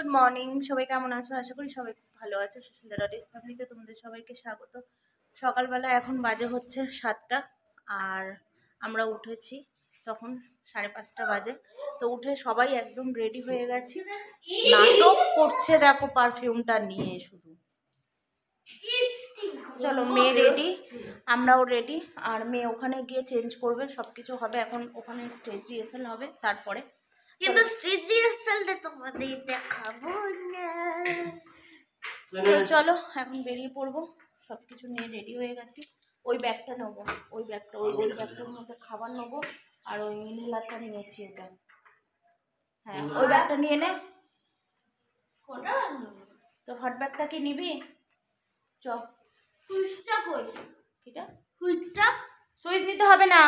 Good morning, সবাই কেমন আছো? আশা করি সবাই খুব ভালো আছো। সুস্মিতা ডেস ফ্যামিলিতে তোমাদের সবাইকে স্বাগত। সকালবেলা এখন বাজে হচ্ছে 7টা, আর আমরা উঠেছি তখন 5:30 বাজে। তো উঠে সবাই একদম রেডি হয়ে গেছি। নাটক করছে দেখো পারফিউমটা নিয়ে শুধু। চলো, মেয়ে রেডি, আমরাও রেডি। আর মেয়ে ওখানে গিয়ে চেঞ্জ করবে, সব কিছু হবে। এখন ওখানে স্টেজ রিহার্সাল হবে, তারপরে কিন্তু স্টেজ রিহার্সালটা তোমাদের দেখাবো না। তো চলো এখন বেরিয়ে পড়বো, সব কিছু নিয়ে রেডি হয়ে গেছি। ওই ব্যাগটা নেবো, ওই ব্যাগটার মধ্যে খাবার নেবো, আর ওই ইনহেলারটা নিয়েছি ওটা। হ্যাঁ, ওই ব্যাগটা নিয়ে নে। তো হট ব্যাগটা কি নিবি? চ, সুইচটা কই? কিটা সুইচটা সুইচ নিতে হবে না,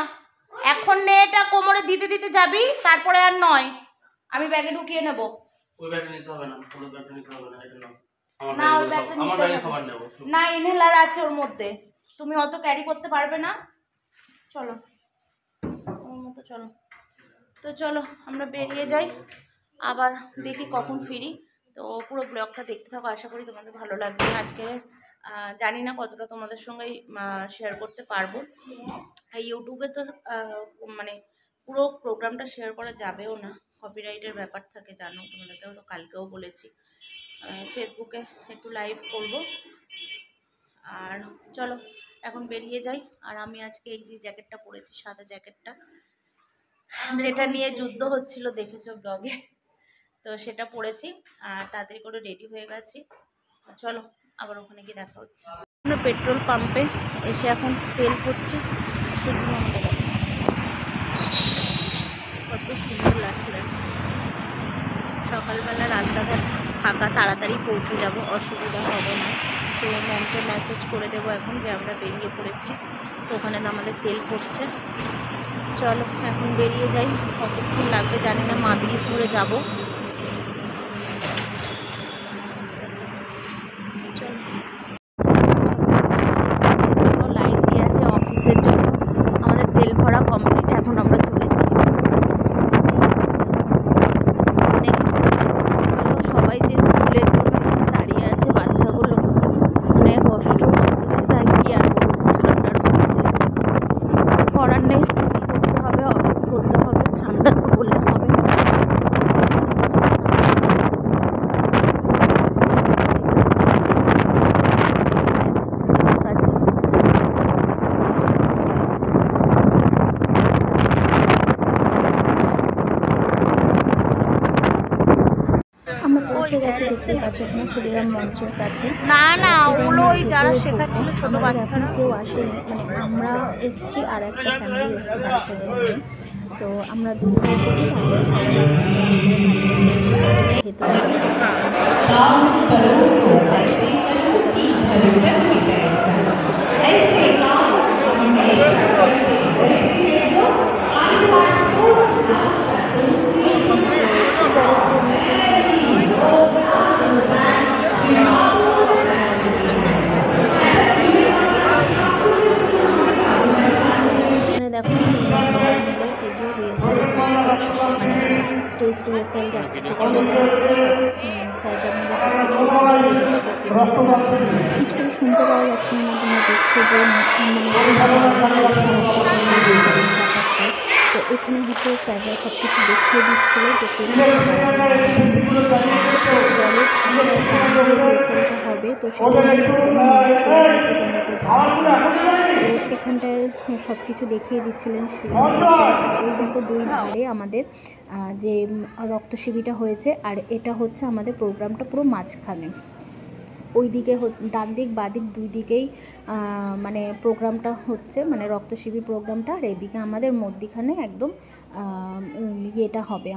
এখন নে। এটা কোমরে দিতে দিতে যাবি, তারপরে আর নয়। আমি ব্যাগে ঢুকিয়ে নেব। ওই ব্যাগটা নিতে হবে না, পুরো ব্যাগটা নিতে হবে না, এটা নাও। না, ওই ব্যাগটা আমার নিতে ব্যাগে হবে খাবার নেব না, ইনহেলার আছে ওর মধ্যে, তুমি অত ক্যারি করতে পারবে না। চলো ওর মতো চলো। তো চলো আমরা বেরিয়ে যাই, আবার দেখি কখন ফিরি। তো পুরো ব্লগটা দেখতে থাকো, আশা করি তোমাদের ভালো লাগবে। আজকে জানি না কতটা তোমাদের সঙ্গে শেয়ার করতে পারবো। ইউটিউবে তো মানে পুরো প্রোগ্রামটা শেয়ার করা যাবেও না, কপিরাইটের ব্যাপার থাকে জানো, তোমাদেরকেও তো কালকেও বলেছি। ফেসবুকে একটু লাইভ করব। আর চলো এখন বেরিয়ে যাই। আর আমি আজকে এই যে জ্যাকেটটা পরেছি, সাদা জ্যাকেটটা, যেটা নিয়ে যুদ্ধ হচ্ছিল দেখেছো ব্লগে, তো সেটা পরেছি। আর তাড়াতাড়ি করে রেডি হয়ে গেছি। চলো আবার ওখানে গিয়ে দেখা হচ্ছে। পেট্রোল পাম্পে এসে এখন তেল করছি। সুজি মামা কত সুন্দর লাগছে। সকালবেলা রাস্তাঘাট ফাঁকা, তাড়াতাড়ি পৌঁছে যাব, অসুবিধা হবে না। তো ম্যামকে মেসেজ করে দেবো এখন যে আমরা বেরিয়ে পড়েছি। তো ওখানে তো আমাদের তেল পড়ছে। চলো এখন বেরিয়ে যাই, কতক্ষণ লাগবে জানি না, মাদুরিপুরে যাবো। লাইন দিয়ে আছে অফিসের জন্য, আমাদের তেল ভরা কমপ্লিট, এখন আমরা চলেছি। সবাই যে স্কুলের জন্য দাঁড়িয়ে আছে, বাচ্চাগুলো অনেক কষ্ট করতে, তাই কি আর বলবো, ঠান্ডার মধ্যে করার নেই, স্কুল করতে হবে, অফিস করতে হবে, ঠান্ডা তো বললে হবে না। আমরা পৌঁছে গেছি, দেখতে পাচ্ছ ওখানে ক্ষুদিরাম মঞ্চের কাছে। না না, ওগুলো ওই যারা শেখাচ্ছিল ছোট বাচ্চারা। কেউ আসেনি, মানে আমরা এসেছি আর একটা ফ্যামিলি এসেছি বাচ্চাদের নিয়ে। তো আমরা দুজন এসেছি, আমরা সবাই ভেতরে স্টেজ রিহার্সাল যা কিছু কিছুই শুনতে পাওয়া যাচ্ছে না। তোমরা দেখছো যে তো এখানে হচ্ছে স্যাররা সব কিছু দেখিয়ে দিচ্ছিল যে রিহার্সালটা হবে। তো সেটা তোমরা তো জানো। তো এখানটায় সব কিছু দেখিয়ে দিচ্ছিলেন। ওই দেখো দুই ধারে আমাদের যে রক্ত শিবিরটা হয়েছে, আর এটা হচ্ছে আমাদের প্রোগ্রামটা পুরো মাঝখানে। ওই দিকে ডান দিক বাঁ দিক দুই দিকেই মানে প্রোগ্রামটা হচ্ছে, মানে রক্ত শিবির প্রোগ্রামটা। আর এদিকে আমাদের মধ্যিখানে একদম ইয়েটা হবে,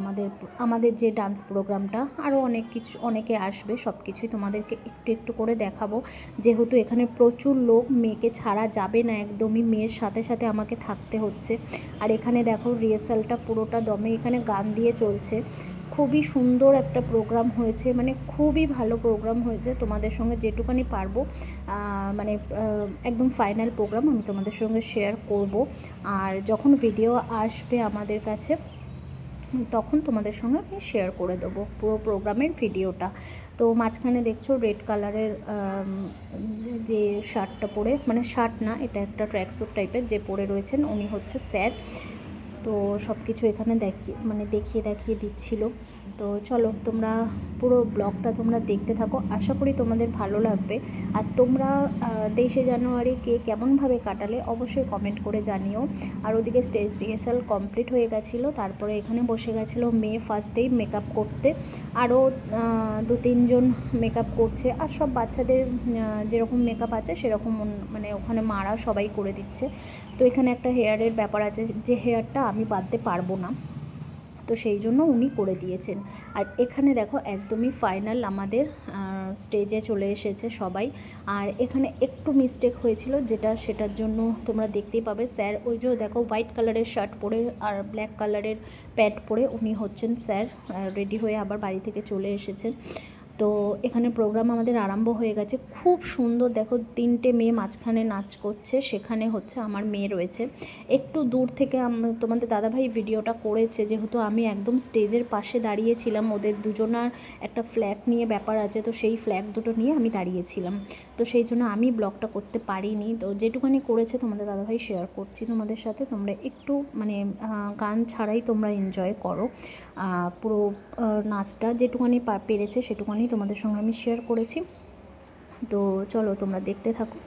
আমাদের যে ডান্স প্রোগ্রামটা। আরও অনেক কিছু, অনেকে আসবে, সব কিছুই তোমাদেরকে একটু একটু করে দেখাবো। যেহেতু এখানে প্রচুর লোক, মেয়েকে ছাড়া যাবে না একদমই, মেয়ের সাথে সাথে আমাকে থাকতে হচ্ছে। আর এখানে দেখো রিহার্সালটা পুরোটা দমে এখানে গান দিয়ে চলছে। খুবই সুন্দর একটা প্রোগ্রাম হয়েছে, মানে খুবই ভালো প্রোগ্রাম হয়েছে। তোমাদের সঙ্গে যেটুকানি পারবো মানে একদম ফাইনাল প্রোগ্রাম আমি তোমাদের সঙ্গে শেয়ার করব। আর যখন ভিডিও আসবে আমাদের কাছে তখন তোমাদের সঙ্গে আমি শেয়ার করে দেবো পুরো প্রোগ্রামের ভিডিওটা। তো মাঝখানে দেখছো রেড কালারের যে শার্টটা পরে, মানে শার্ট না, এটা একটা ট্র্যাকস্যুট টাইপের যে পরে রয়েছেন উনি হচ্ছে স্যার। তো সব কিছু এখানে দেখিয়ে দিচ্ছিল। তো চলো তোমরা পুরো ব্লগটা তোমরা দেখতে থাকো, আশা করি তোমাদের ভালো লাগবে। আর তোমরা 23শে জানুয়ারি কে কেমনভাবে কাটালে অবশ্যই কমেন্ট করে জানিও। আর ওদিকে স্টেজ রিহার্সাল কমপ্লিট হয়ে গেছিলো, তারপরে এখানে বসে গেছিলো মেয়ে ফার্স্টেই মেকআপ করতে, আরও 2-3 জন মেকআপ করছে। আর সব বাচ্চাদের যেরকম মেকআপ আছে সেরকম মানে ওখানে মারা সবাই করে দিচ্ছে। তো এখানে একটা হেয়ারের ব্যাপার আছে, যে হেয়ারটা আমি বাঁধতে পারবো না, তো সেই জন্য উনি করে দিয়েছেন। আর এখানে দেখো একদমই ফাইনাল আমাদের স্টেজে চলে এসেছে সবাই। আর এখানে একটু মিস্টেক হয়েছিল, সেটার জন্য তোমরা দেখতেই পাবে। স্যার ওই যে দেখো হোয়াইট কালারের শার্ট পরে আর ব্ল্যাক কালারের প্যান্ট পরে উনি হচ্ছেন স্যার, রেডি হয়ে আবার বাড়ি থেকে চলে এসেছেন। তো এখানে প্রোগ্রাম আমাদের আরম্ভ হয়ে গেছে। খুব সুন্দর দেখো 3টে মেয়ে মাঝখানে নাচ করছে, সেখানে হচ্ছে আমার মেয়ে রয়েছে। একটু দূর থেকে তোমাদের দাদাভাই ভিডিওটা করেছে, যেহেতু আমি একদম স্টেজের পাশে দাঁড়িয়েছিলাম। ওদের দুজনার একটা ফ্ল্যাগ নিয়ে ব্যাপার আছে, তো সেই ফ্ল্যাগ দুটো নিয়ে আমি দাঁড়িয়েছিলাম, তো সেই জন্য আমি ব্লগটা করতে পারিনি। তো যেটুকুনি করেছে তোমাদের দাদাভাই শেয়ার করছি তোমাদের সাথে। তোমরা একটু মানে গান ছাড়াই তোমরা এনজয় করো পুরো নাচটা, যেটুকুনি পেরেছে সেটুকুনি তোমাদের সঙ্গে আমি শেয়ার করেছি। তো চলো তোমরা দেখতে থাকো।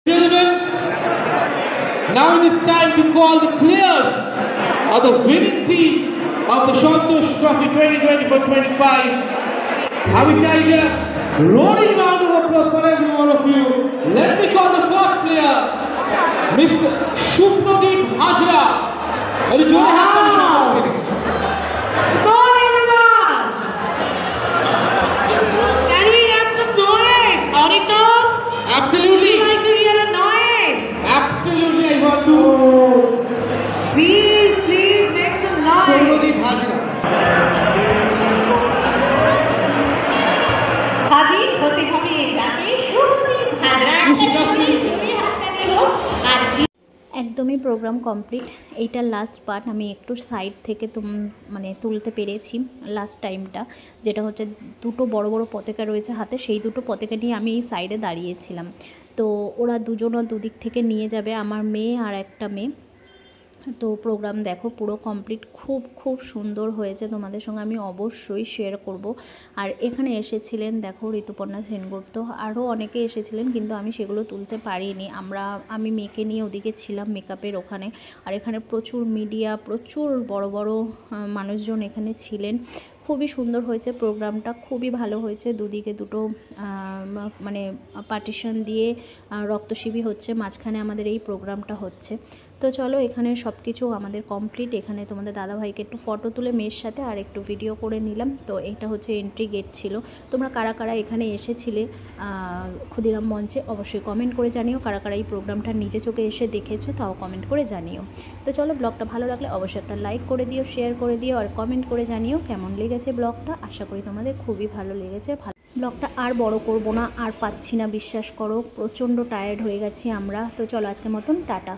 Gentlemen, now it is time to call the players of the winning team of the Santosh Trophy 2024-25. Habichaija, roaring round of applause for every one of you. Let me call the first player, Mr. Shubhdeep Hajra. Very jore haat tali shobhdeep. Morning, everyone. Can we have some noise? Auditor? Absolutely. Would you like to hear a noise? Absolutely, I want to. Please, please make some noise. Shubhdeep Hajra. হাজি হতে হবে তাকে শুভদীপ হাজরা একটা করে জোরে হাততালি হোক আর একদমই programme complete. এইটা লাস্ট পার্ট, আমি একটু সাইড থেকে মানে তুলতে পেরেছি লাস্ট টাইমটা, যেটা হচ্ছে দুটো বড় বড় পতাকা রয়েছে হাতে, সেই দুটো পতাকা নিয়ে আমি এই সাইডে দাঁড়িয়েছিলাম। তো ওরা দুজনও দুদিক থেকে নিয়ে যাবে, আমার মেয়ে আর একটা মেয়ে। তো প্রোগ্রাম দেখো পুরো কমপ্লিট, খুব খুব সুন্দর হয়েছে, তোমাদের সঙ্গে আমি অবশ্যই শেয়ার করব। আর এখানে এসেছিলেন দেখো ঋতুপর্ণা সেনগুপ্ত, আরও অনেকে এসেছিলেন, কিন্তু আমি সেগুলো তুলতে পারিনি। আমি মেয়েকে নিয়ে ওদিকে ছিলাম মেকআপের ওখানে। আর এখানে প্রচুর মিডিয়া, প্রচুর বড় বড় মানুষজন এখানে ছিলেন। খুবই সুন্দর হয়েছে প্রোগ্রামটা, খুবই ভালো হয়েছে। দুদিকে দুটো মানে পার্টিশন দিয়ে রক্তশিবির হচ্ছে, মাঝখানে আমাদের এই প্রোগ্রামটা হচ্ছে। তো চলো, এখানে সব কিছু আমাদের কমপ্লিট। এখানে তোমাদের দাদাভাইকে একটু ফটো তুলে মেয়ের সাথে আর একটু ভিডিও করে নিলাম। তো এটা হচ্ছে এন্ট্রি গেট ছিল। তোমরা কারা কারা এখানে এসেছিলে ক্ষুদিরাম মঞ্চে অবশ্যই কমেন্ট করে জানিও। কারা কারা এই প্রোগ্রামটা নিজে চোখে এসে দেখেছো তাও কমেন্ট করে জানিও। তো চলো, ব্লগটা ভালো লাগলে অবশ্যই একটা লাইক করে দিও, শেয়ার করে দিও, আর কমেন্ট করে জানিও কেমন লেগেছে ব্লগটা। আশা করি তোমাদের খুবই ভালো লেগেছে। ব্লগটা আর বড় করব না, আর পাচ্ছি না, বিশ্বাস করো, প্রচণ্ড টায়ার্ড হয়ে গেছি আমরা। তো চলো, আজকের মতন টাটা।